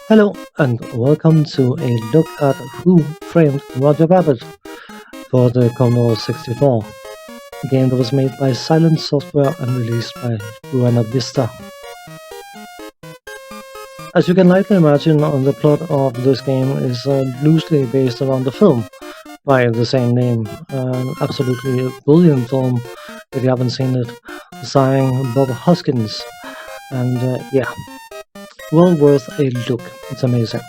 Hello and welcome to a look at Who Framed Roger Rabbit for the Commodore 64, a game that was made by Silent Software and released by Buena Vista. As you can likely imagine, the plot of this game is loosely based around the film by the same name, an absolutely brilliant film if you haven't seen it, starring Bob Hoskins, and yeah, well worth a look. It's amazing.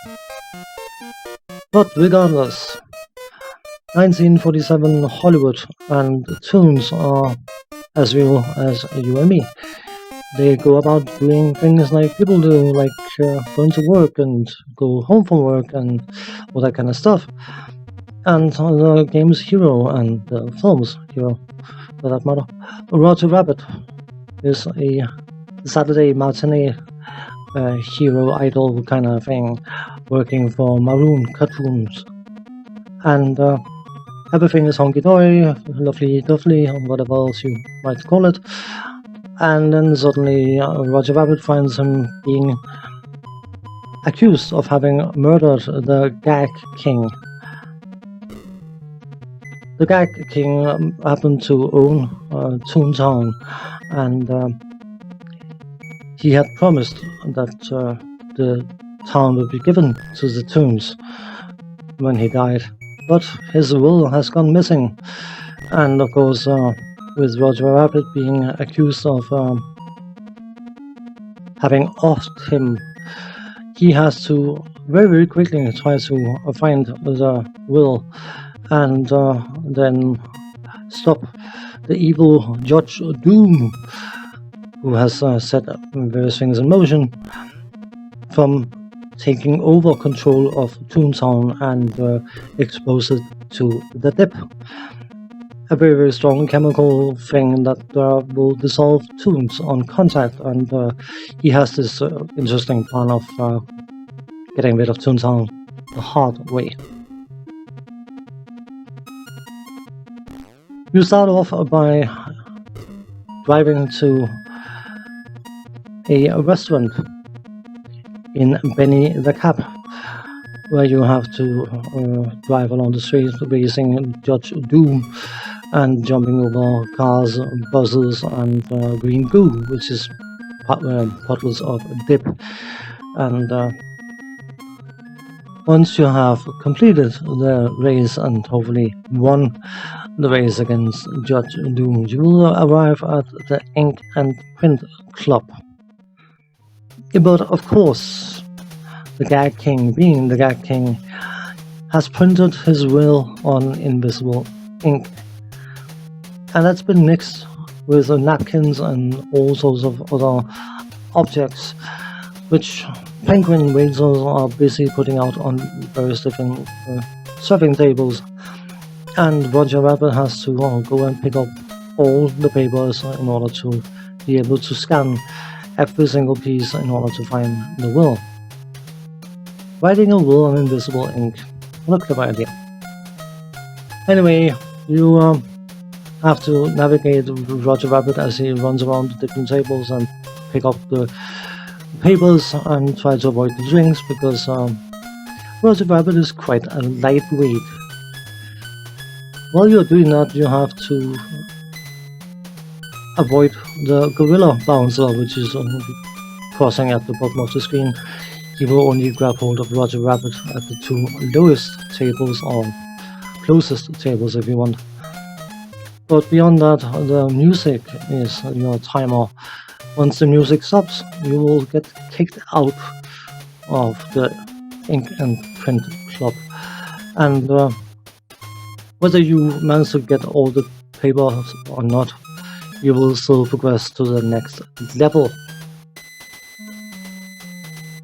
But regardless, 1947 Hollywood and tunes are as real as you and me. They go about doing things like people do, like going to work and go home from work and all that kind of stuff. And the game's hero, and the film's hero for that matter, Roger Rabbit, is a Saturday matinee hero idol kind of thing, working for Maroon Cartoons, and everything is honky-dory, lovely-dovely, or whatever else you might call it. And then suddenly Roger Rabbit finds him being accused of having murdered the Gag King. The Gag King happened to own Toontown, and he had promised that the town would be given to the Toons when he died, but his will has gone missing. And of course, with Roger Rabbit being accused of having offed him, he has to very quickly try to find the will and then stop the evil Judge Doom, who has set various things in motion, from taking over control of Toontown and expose it to the dip. A very strong chemical thing that will dissolve toons on contact, and he has this interesting plan of getting rid of Toontown the hard way. You start off by driving to a restaurant in Benny the Cab, where you have to drive along the street racing Judge Doom and jumping over cars, buses, and green goo, which is bottles of dip. And once you have completed the race and hopefully won the race against Judge Doom, you will arrive at the Ink and Print Club. But of course, the Gag King, being the Gag King, has printed his will on invisible ink, and that's been mixed with napkins and all sorts of other objects, which penguin waiters are busy putting out on various different serving tables. And Roger Rabbit has to go and pick up all the papers in order to be able to scan every single piece in order to find the will. Writing a will on invisible ink, what a clever idea. Anyway, you have to navigate Roger Rabbit as he runs around the different tables and pick up the papers and try to avoid the drinks, because Roger Rabbit is quite a lightweight. While you're doing that, you have to avoid the gorilla bouncer, which is crossing at the bottom of the screen. He will only grab hold of Roger Rabbit at the two lowest tables, or closest tables if you want. But beyond that, the music is your timer, Once the music stops, you will get kicked out of the Ink and Print Club. And whether you manage to get all the papers or not, you will still progress to the next level.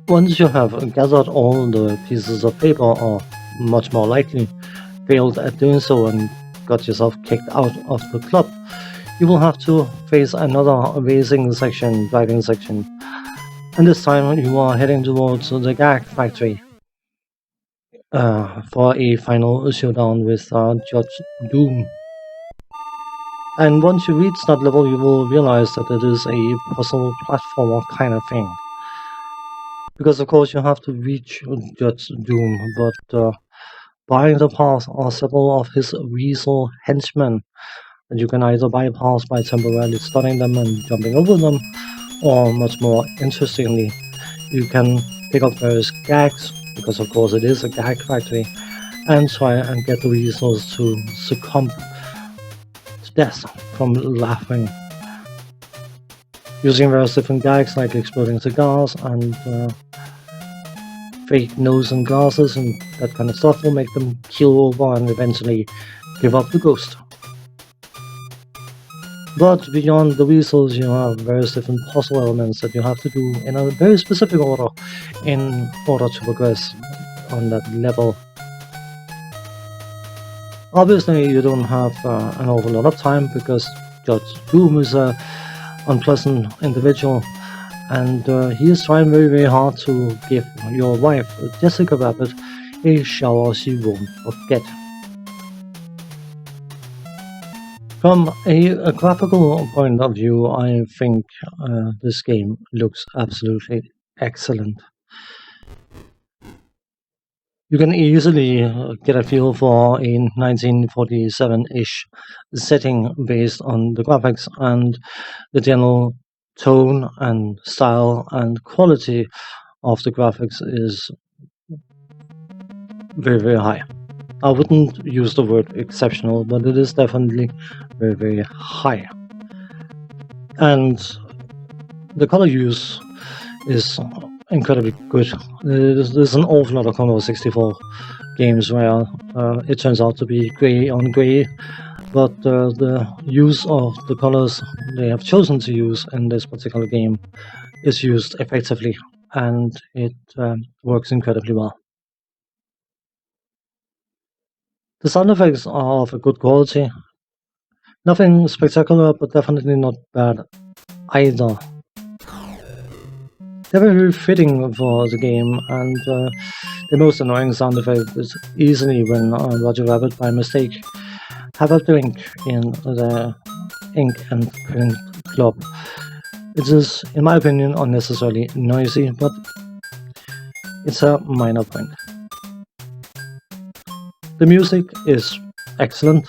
Once you have gathered all the pieces of paper, or much more likely failed at doing so and got yourself kicked out of the club, you will have to face another racing section, driving section, and this time you are heading towards the gag factory for a final showdown with Judge Doom. And once you reach that level, you will realize that it is a puzzle platformer kind of thing. Because of course you have to reach Judge Doom, but barring the path are several of his weasel henchmen that you can either bypass by temporarily stunning them and jumping over them, or much more interestingly, you can pick up various gags, because of course it is a gag factory, and try and get the weasels to succumb to death from laughing. Using various different gags like exploding cigars and fake nose and glasses and that kind of stuff will make them keel over and eventually give up the ghost. But beyond the weasels, you have various different puzzle elements that you have to do in a very specific order in order to progress on that level. Obviously, you don't have an awful lot of time because Judge Doom is an unpleasant individual, and he is trying very hard to give your wife, Jessica Rabbit, a shower she won't forget. From a graphical point of view, I think this game looks absolutely excellent. You can easily get a feel for a 1947-ish setting based on the graphics, and the general tone and style and quality of the graphics is very high. I wouldn't use the word exceptional, but it is definitely very high. And the color use is incredibly good. There's an awful lot of Commodore 64 games where it turns out to be grey on grey, but the use of the colors they have chosen to use in this particular game is used effectively, and it works incredibly well. The sound effects are of a good quality. Nothing spectacular, but definitely not bad either. They're very fitting for the game, and the most annoying sound effect is easily when Roger Rabbit, by mistake, have a drink in the Ink and Print Club. It is, in my opinion, unnecessarily noisy, but it's a minor point. The music is excellent.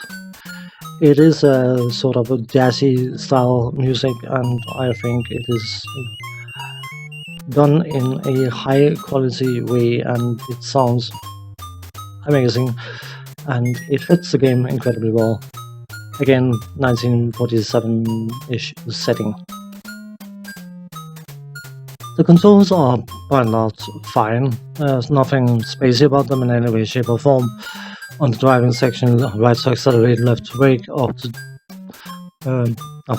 It is a sort of a jazzy style music, and I think it is done in a high quality way, and it sounds amazing, and it fits the game incredibly well. Again, 1947-ish setting. The controls are by and large fine. There's nothing spacey about them in any way, shape or form. On the driving section, right to accelerate, left to brake, up to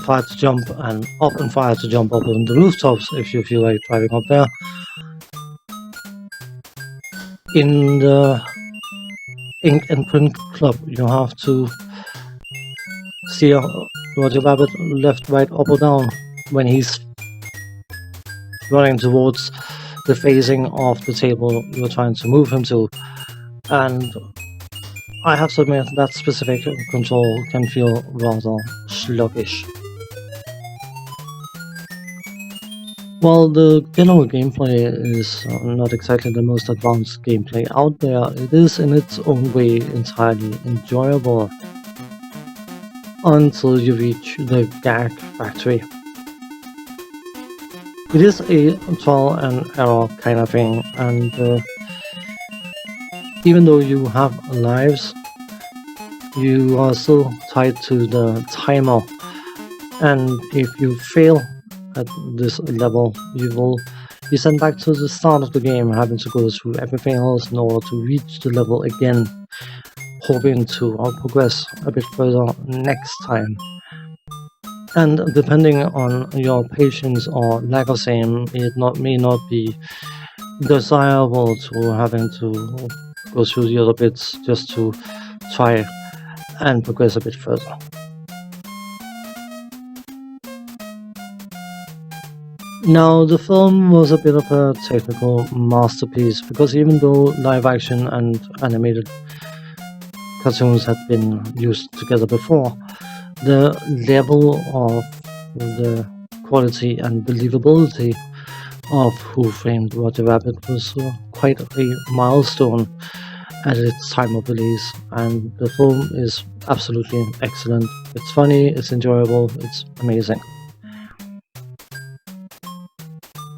fire to jump, and up and fire to jump up on the rooftops if you feel like driving up there. In the Ink and Print Club, you have to steer Roger Rabbit left, right, up or down when he's running towards the facing of the table you're trying to move him to, and I have to admit that specific control can feel rather sluggish. While the general gameplay is not exactly the most advanced gameplay out there, it is in its own way entirely enjoyable until you reach the gag factory. It is a trial and error kind of thing, and even though you have lives, you are still tied to the timer, and if you fail at this level, you will be sent back to the start of the game, having to go through everything else in order to reach the level again, hoping to progress a bit further next time. And depending on your patience or lack of aim, it may not be desirable to having to go through the other bits just to try and progress a bit further. Now, the film was a bit of a technical masterpiece, because even though live action and animated cartoons had been used together before, the level of the quality and believability of Who Framed Roger Rabbit was quite a milestone at its time of release, and the film is absolutely excellent. It's funny, it's enjoyable, it's amazing.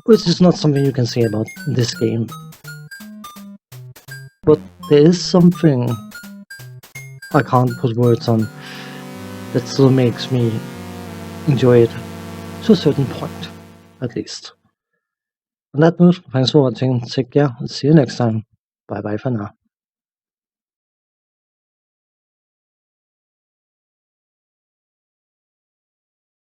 Which is not something you can say about this game. But there is something I can't put words on that still makes me enjoy it to a certain point, at least. On that note, thanks for watching, take care, and see you next time. Bye bye for now.